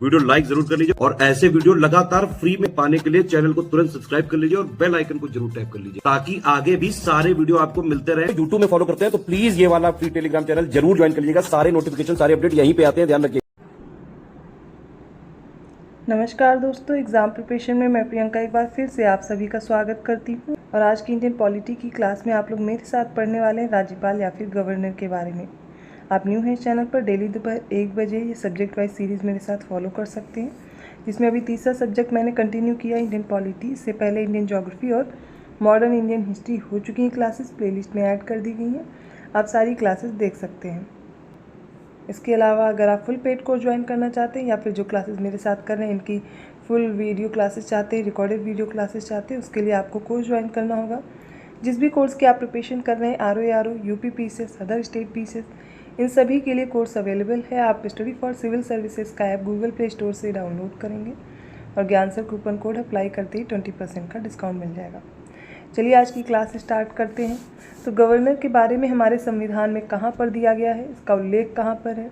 Video like जरूर कर लीजिए और ऐसे वीडियो लगातार फ्री में पाने के लिए चैनल को तुरंत सब्सक्राइब कर लीजिए और बेल आइकन को जरूर टैप कर लीजिए ताकि आगे भी सारे वीडियो आपको मिलते रहे। यूट्यूब में फॉलो करते हैं तो प्लीज ये वाला फ्री टेलीग्राम चैनल जरूर ज्वाइन कर लीजिएगा। सारे नोटिफिकेशन सारे अपडेट यहीं पे आते हैं, ध्यान रखिए। नमस्कार दोस्तों, एग्ज़ाम प्रिपरेशन में मैं प्रियंका एक बार फिर से आप सभी का स्वागत करती हूँ। और आज की इंडियन पॉलिटी की क्लास में आप लोग मेरे साथ पढ़ने वाले हैं राज्यपाल या फिर गवर्नर के बारे में। आप न्यू हैं इस चैनल पर, डेली दोपहर 1 बजे ये सब्जेक्ट वाइज सीरीज़ मेरे साथ फॉलो कर सकते हैं, जिसमें अभी तीसरा सब्जेक्ट मैंने कंटिन्यू किया इंडियन पॉलिटी। इससे पहले इंडियन ज्योग्राफी और मॉडर्न इंडियन हिस्ट्री हो चुकी हैं क्लासेस, प्लेलिस्ट में ऐड कर दी गई हैं, आप सारी क्लासेस देख सकते हैं। इसके अलावा अगर आप फुल पेड कोर्स ज्वाइन करना चाहते हैं या फिर जो क्लासेस मेरे साथ कर रहे हैं इनकी फुल वीडियो क्लासेस चाहते हैं, रिकॉर्डेड वीडियो क्लासेस चाहते हैं, उसके लिए आपको कोर्स ज्वाइन करना होगा। जिस भी कोर्स की आप प्रिपरेशन कर रहे हैं, RO, UP PCS, other state PCS, इन सभी के लिए कोर्स अवेलेबल है। आप स्टडी फॉर सिविल सर्विसेज का ऐप गूगल प्ले स्टोर से डाउनलोड करेंगे और ज्ञान सर कूपन कोड अप्लाई करते ही 20% का डिस्काउंट मिल जाएगा। चलिए आज की क्लास स्टार्ट करते हैं। तो गवर्नर के बारे में हमारे संविधान में कहाँ पर दिया गया है, इसका उल्लेख कहाँ पर है,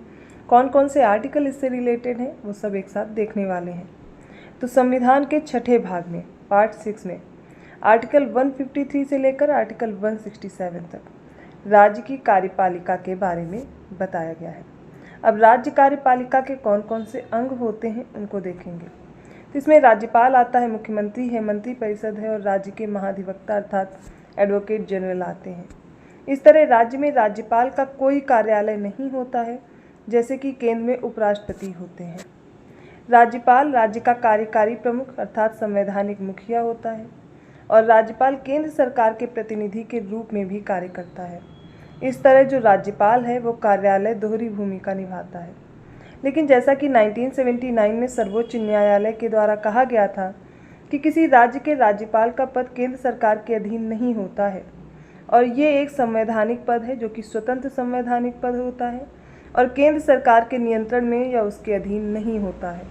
कौन कौन से आर्टिकल इससे रिलेटेड हैं, वो सब एक साथ देखने वाले हैं। तो संविधान के छठे भाग में पार्ट 6 में आर्टिकल 153 से लेकर आर्टिकल 167 तक राज्य की कार्यपालिका के बारे में बताया गया है। अब राज्य कार्यपालिका के कौन कौन से अंग होते हैं उनको देखेंगे। तो इसमें राज्यपाल आता है, मुख्यमंत्री है, मंत्रिपरिषद है और राज्य के महाधिवक्ता अर्थात एडवोकेट जनरल आते हैं। इस तरह राज्य में राज्यपाल का कोई कार्यालय नहीं होता है, जैसे कि केंद्र में उपराष्ट्रपति होते हैं। राज्यपाल राज्य का कार्यकारी प्रमुख अर्थात संवैधानिक मुखिया होता है और राज्यपाल केंद्र सरकार के प्रतिनिधि के रूप में भी कार्य करता है। इस तरह जो राज्यपाल है वो कार्यालय दोहरी भूमिका निभाता है। लेकिन जैसा कि 1979 में सर्वोच्च न्यायालय के द्वारा कहा गया था कि किसी राज्य के राज्यपाल का पद केंद्र सरकार के अधीन नहीं होता है और ये एक संवैधानिक पद है जो कि स्वतंत्र संवैधानिक पद होता है और केंद्र सरकार के नियंत्रण में या उसके अधीन नहीं होता है।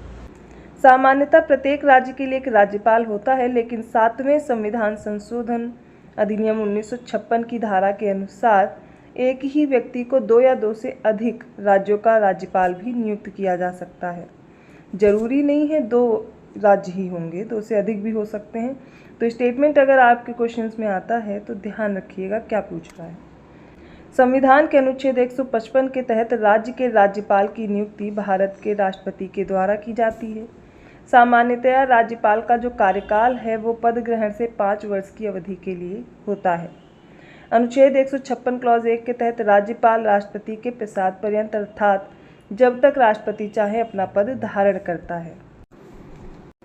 सामान्यतः प्रत्येक राज्य के लिए एक राज्यपाल होता है, लेकिन 7वें संविधान संशोधन अधिनियम 1956 की धारा के अनुसार एक ही व्यक्ति को 2 या 2 से अधिक राज्यों का राज्यपाल भी नियुक्त किया जा सकता है। जरूरी नहीं है 2 राज्य ही होंगे, 2 से अधिक भी हो सकते हैं। तो स्टेटमेंट अगर आपके क्वेश्चंस में आता है तो ध्यान रखिएगा क्या पूछ रहा है। संविधान के अनुच्छेद 155 के तहत राज्य के राज्यपाल की नियुक्ति भारत के राष्ट्रपति के द्वारा की जाती है। सामान्यतया राज्यपाल का जो कार्यकाल है वो पद ग्रहण से 5 वर्ष की अवधि के लिए होता है। अनुच्छेद 156 क्लॉज 1 के तहत राज्यपाल राष्ट्रपति के प्रसाद पर्यंत अर्थात जब तक राष्ट्रपति चाहे अपना पद धारण करता है।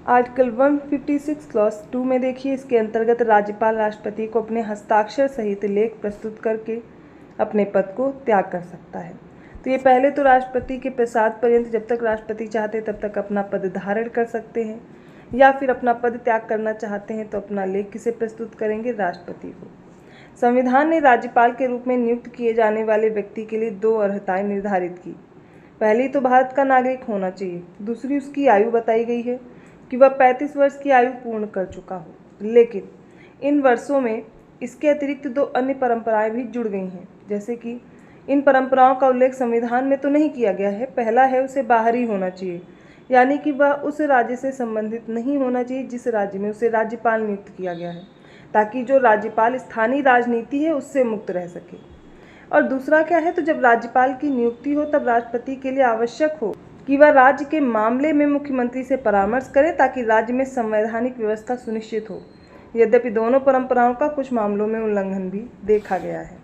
आर्टिकल 156 क्लॉज 2 में देखिए, इसके अंतर्गत राज्यपाल राष्ट्रपति को अपने हस्ताक्षर सहित लेख प्रस्तुत करके अपने पद को त्याग कर सकता है। तो ये पहले तो राष्ट्रपति के प्रसाद पर्यंत जब तक राष्ट्रपति चाहते तब तक अपना पद धारण कर सकते हैं, या फिर अपना पद त्याग करना चाहते हैं तो अपना लेख किसे प्रस्तुत करेंगे, राष्ट्रपति को। संविधान ने राज्यपाल के रूप में नियुक्त किए जाने वाले व्यक्ति के लिए 2 अर्हताएं निर्धारित की। पहली तो भारत का नागरिक होना चाहिए, दूसरी उसकी आयु बताई गई है कि वह 35 वर्ष की आयु पूर्ण कर चुका हो। लेकिन इन वर्षों में इसके अतिरिक्त 2 अन्य परंपराएं भी जुड़ गई हैं, जैसे कि इन परंपराओं का उल्लेख संविधान में तो नहीं किया गया है। पहला है उसे बाहरी होना चाहिए, यानी कि वह उस राज्य से संबंधित नहीं होना चाहिए जिस राज्य में उसे राज्यपाल नियुक्त किया गया है, ताकि जो राज्यपाल स्थानीय राजनीति है उससे मुक्त रह सके। और दूसरा क्या है, तो जब राज्यपाल की नियुक्ति हो तब राष्ट्रपति के लिए आवश्यक हो कि वह राज्य के मामले में मुख्यमंत्री से परामर्श करे ताकि राज्य में संवैधानिक व्यवस्था सुनिश्चित हो। यद्यपि दोनों परंपराओं का कुछ मामलों में उल्लंघन भी देखा गया है।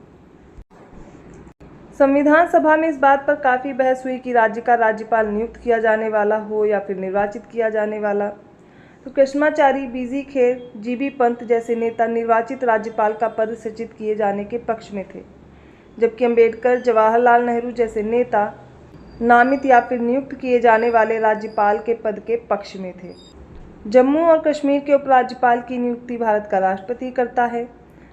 संविधान सभा में इस बात पर काफ़ी बहस हुई कि राज्य का राज्यपाल नियुक्त किया जाने वाला हो या फिर निर्वाचित किया जाने वाला। तो कृष्णाचारी, बीजी खेर, जीबी पंत जैसे नेता निर्वाचित राज्यपाल का पद सृजित किए जाने के पक्ष में थे, जबकि अंबेडकर, जवाहरलाल नेहरू जैसे नेता नामित या फिर नियुक्त किए जाने वाले राज्यपाल के पद के पक्ष में थे। जम्मू और कश्मीर के उपराज्यपाल की नियुक्ति भारत का राष्ट्रपति करता है।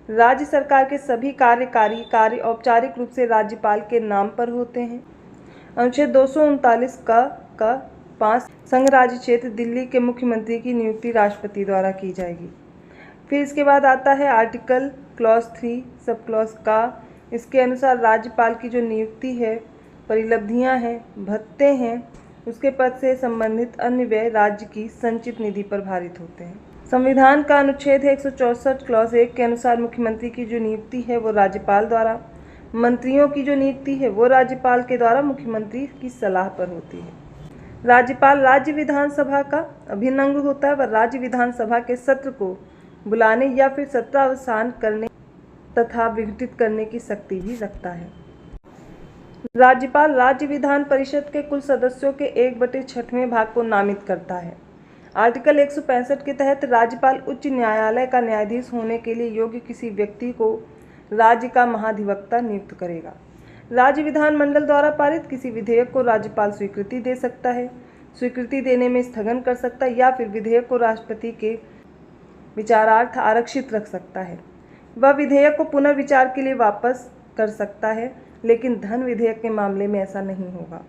राज्य सरकार के सभी कार्यकारी कार्य औपचारिक रूप से राज्यपाल के नाम पर होते हैं। अनुच्छेद 239 का 5 संघ राज्य क्षेत्र दिल्ली के मुख्यमंत्री की नियुक्ति राष्ट्रपति द्वारा की जाएगी। फिर इसके बाद आता है आर्टिकल क्लॉज 3 सब क्लॉज का। इसके अनुसार राज्यपाल की जो नियुक्ति है, परिलब्धियां हैं, भत्ते हैं, उसके पद से संबंधित अन्य व्यय राज्य की संचित निधि पर भारित होते हैं। संविधान का अनुच्छेद 164 क्लॉज 1 के अनुसार मुख्यमंत्री की जो नियुक्ति है वो राज्यपाल द्वारा, मंत्रियों की जो नियुक्ति है वो राज्यपाल के द्वारा मुख्यमंत्री की सलाह पर होती है। राज्यपाल राज्य विधानसभा का अभिन्न अंग होता है। वह राज्य विधानसभा के सत्र को बुलाने या फिर सत्रावसान करने तथा विघटित करने की शक्ति भी रखता है। राज्यपाल राज्य विधान परिषद के कुल सदस्यों के 1/6वें भाग को नामित करता है। आर्टिकल 165 के तहत राज्यपाल उच्च न्यायालय का न्यायाधीश होने के लिए योग्य किसी व्यक्ति को राज्य का महाधिवक्ता नियुक्त करेगा। राज्य विधानमंडल द्वारा पारित किसी विधेयक को राज्यपाल स्वीकृति दे सकता है, स्वीकृति देने में स्थगन कर सकता है या फिर विधेयक को राष्ट्रपति के विचारार्थ आरक्षित रख सकता है। वह विधेयक को पुनर्विचार के लिए वापस कर सकता है, लेकिन धन विधेयक के मामले में ऐसा नहीं होगा।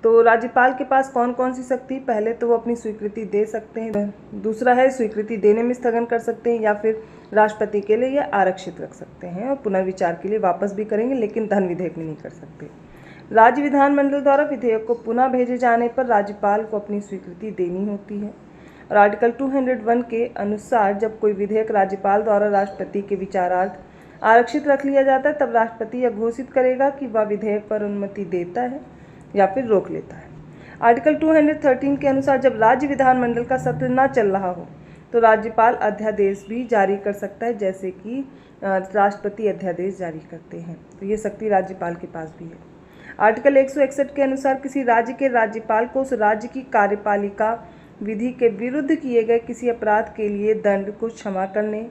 तो राज्यपाल के पास कौन कौन सी शक्ति, पहले तो वो अपनी स्वीकृति दे सकते हैं, दूसरा है स्वीकृति देने में स्थगन कर सकते हैं या फिर राष्ट्रपति के लिए यह आरक्षित रख सकते हैं और पुनर्विचार के लिए वापस भी करेंगे, लेकिन धन विधेयक में नहीं कर सकते। राज्य विधानमंडल द्वारा विधेयक को पुनः भेजे जाने पर राज्यपाल को अपनी स्वीकृति देनी होती है। और आर्टिकल 201 के अनुसार जब कोई विधेयक राज्यपाल द्वारा राष्ट्रपति के विचारार्थ आरक्षित रख लिया जाता है, तब राष्ट्रपति यह घोषित करेगा कि वह विधेयक पर अनुमति देता है या फिर रोक लेता है। आर्टिकल 213 के अनुसार जब राज्य विधानमंडल का सत्र न चल रहा हो तो राज्यपाल अध्यादेश भी जारी कर सकता है, जैसे कि राष्ट्रपति अध्यादेश जारी करते हैं। तो ये शक्ति राज्यपाल के पास भी है। आर्टिकल 161 के अनुसार किसी राज्य के राज्यपाल को उस राज्य की कार्यपालिका विधि के विरुद्ध किए गए किसी अपराध के लिए दंड को क्षमा करने,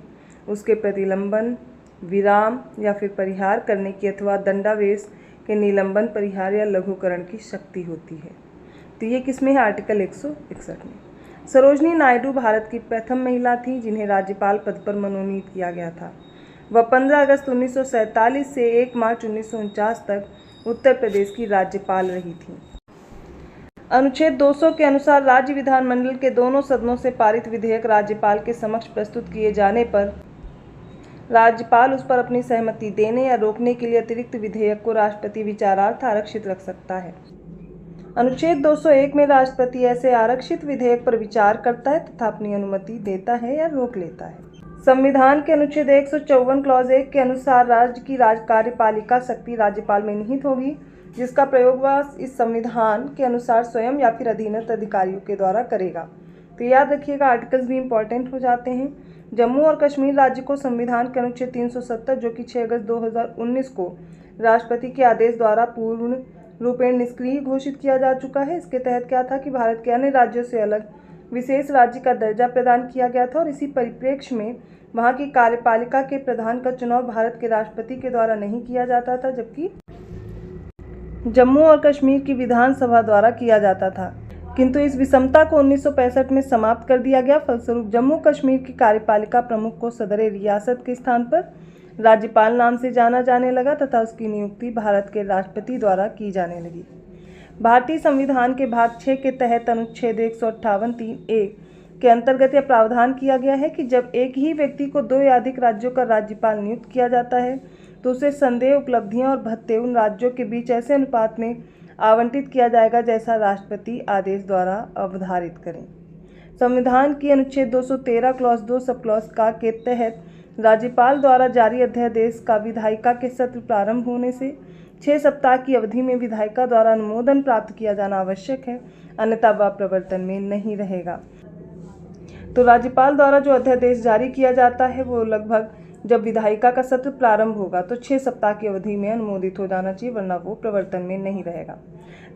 उसके प्रतिलंबन, विराम या फिर परिहार करने की अथवा दंडावेश के निलंबन, परिहार या लघुकरण की शक्ति होती है। तो ये किसमें है? आर्टिकल 161 में। सरोजनी नायडू भारत की प्रथम महिला थी जिन्हें राज्यपाल पद पर मनोनीत किया गया था। वह 15 अगस्त 1947 से 1 मार्च 1949 तक उत्तर प्रदेश की राज्यपाल रही थी। अनुच्छेद 200 के अनुसार राज्य विधानमंडल के दोनों सदनों से पारित विधेयक राज्यपाल के समक्ष प्रस्तुत किए जाने पर राज्यपाल उस पर अपनी सहमति देने या रोकने के लिए अतिरिक्त विधेयक को राष्ट्रपति विचारार्थ आरक्षित रख सकता है। अनुच्छेद 201 में राष्ट्रपति ऐसे आरक्षित विधेयक पर विचार करता है तथा अपनी अनुमति देता है या रोक लेता है। संविधान के अनुच्छेद 154 क्लॉज 1 के अनुसार राज्य की कार्यपालिका शक्ति राज्यपाल में निहित होगी, जिसका प्रयोग वह इस संविधान के अनुसार स्वयं या फिर अधीनस्थ अधिकारियों के द्वारा करेगा। तो याद रखिएगा, आर्टिकल्स भी इंपॉर्टेंट हो जाते हैं। जम्मू और कश्मीर राज्य को संविधान के अनुच्छेद 370 जो कि 6 अगस्त 2019 को राष्ट्रपति के आदेश द्वारा पूर्ण रूपेण निष्क्रिय घोषित किया जा चुका है। इसके तहत क्या था कि भारत के अन्य राज्यों से अलग विशेष राज्य का दर्जा प्रदान किया गया था और इसी परिप्रेक्ष्य में वहाँ की कार्यपालिका के प्रधान का चुनाव भारत के राष्ट्रपति के द्वारा नहीं किया जाता था, जबकि जम्मू और कश्मीर की विधानसभा द्वारा किया जाता था। किंतु इस विषमता को 1965 में समाप्त कर दिया गया। फलस्वरूप जम्मू कश्मीर की कार्यपालिका प्रमुख को सदर रियासत के स्थान पर राज्यपाल नाम से जाना जाने लगा तथा उसकी नियुक्ति भारत के राष्ट्रपति द्वारा की जाने लगी। भारतीय संविधान के भाग 6 के तहत अनुच्छेद 158(3)(a) के अंतर्गत यह प्रावधान किया गया है कि जब एक ही व्यक्ति को 2 या अधिक राज्यों का राज्यपाल नियुक्त किया जाता है तो उसे संदेह, उपलब्धियां और भत्ते उन राज्यों के बीच ऐसे अनुपात में आवंटित किया जाएगा जैसा राष्ट्रपति आदेश द्वारा अवधारित करें। संविधान की अनुच्छेद 213 क्लॉज 2 सब क्लॉज का के तहत राज्यपाल द्वारा जारी अध्यादेश का विधायिका के सत्र प्रारंभ होने से 6 सप्ताह की अवधि में विधायिका द्वारा अनुमोदन प्राप्त किया जाना आवश्यक है, अन्यथा वह प्रवर्तन में नहीं रहेगा। तो राज्यपाल द्वारा जो अध्यादेश जारी किया जाता है वो लगभग जब विधायिका का सत्र प्रारंभ होगा तो 6 सप्ताह की अवधि में अनुमोदित हो जाना चाहिए, वरना वो प्रवर्तन में नहीं रहेगा।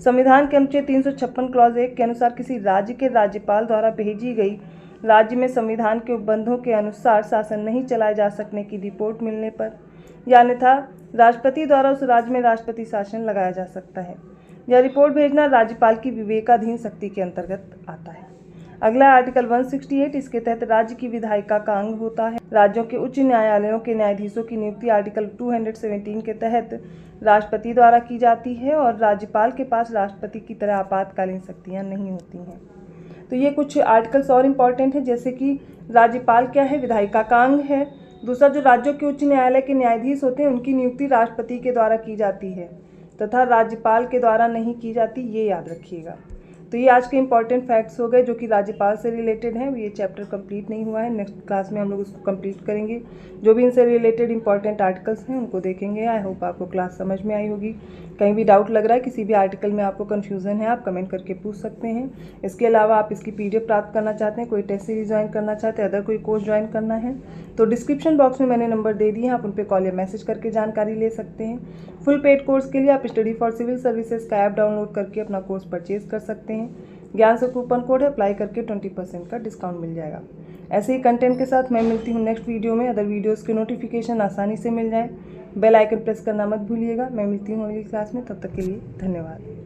संविधान के अनुच्छेद 356 क्लॉज 1 के अनुसार किसी राज्य के राज्यपाल द्वारा भेजी गई राज्य में संविधान के उपबंधों के अनुसार शासन नहीं चलाए जा सकने की रिपोर्ट मिलने पर या अन्यथा राष्ट्रपति द्वारा उस राज्य में राष्ट्रपति शासन लगाया जा सकता है। यह रिपोर्ट भेजना राज्यपाल की विवेकाधीन शक्ति के अंतर्गत आता है। अगला आर्टिकल 168, इसके तहत राज्य की विधायिका का अंग होता है। राज्यों के उच्च न्यायालयों के न्यायाधीशों की नियुक्ति आर्टिकल 217 के तहत राष्ट्रपति द्वारा की जाती है और राज्यपाल के पास राष्ट्रपति की तरह आपातकालीन शक्तियां नहीं होती हैं। तो ये कुछ आर्टिकल्स और इम्पॉर्टेंट हैं, जैसे कि राज्यपाल क्या है, विधायिका का अंग है। दूसरा, जो राज्यों के उच्च न्यायालय के न्यायाधीश होते हैं उनकी नियुक्ति राष्ट्रपति के द्वारा की जाती है तथा राज्यपाल के द्वारा नहीं की जाती, ये याद रखिएगा। तो ये आज के इंपॉर्टेंट फैक्ट्स हो गए जो कि राज्यपाल से रिलेटेड हैं। ये चैप्टर कंप्लीट नहीं हुआ है, नेक्स्ट क्लास में हम लोग उसको कंप्लीट करेंगे। जो भी इनसे रिलेटेड इंपॉर्टेंट आर्टिकल्स हैं उनको देखेंगे। आई होप आपको क्लास समझ में आई होगी। कहीं भी डाउट लग रहा है, किसी भी आर्टिकल में आपको कन्फ्यूज़न है, आप कमेंट करके पूछ सकते हैं। इसके अलावा आप इसकी PDF प्राप्त करना चाहते हैं, कोई टेस्ट सीरीज ज्वाइन करना चाहते हैं, अदर कोई कोर्स ज्वाइन करना है तो डिस्क्रिप्शन बॉक्स में मैंने नंबर दे दिए हैं, आप उन पर कॉल या मैसेज करके जानकारी ले सकते हैं। फुल पेड कोर्स के लिए आप स्टडी फॉर सिविल सर्विसेज का ऐप डाउनलोड करके अपना कोर्स परचेज कर सकते हैं। ज्ञान से कूपन कोड है, अप्लाई करके 20% का डिस्काउंट मिल जाएगा। ऐसे ही कंटेंट के साथ मैं मिलती हूँ नेक्स्ट वीडियो में। अदर वीडियोस के नोटिफिकेशन आसानी से मिल जाए, बेल आइकन प्रेस करना मत भूलिएगा। मैं मिलती हूँ अगली क्लास में, तब तक के लिए धन्यवाद।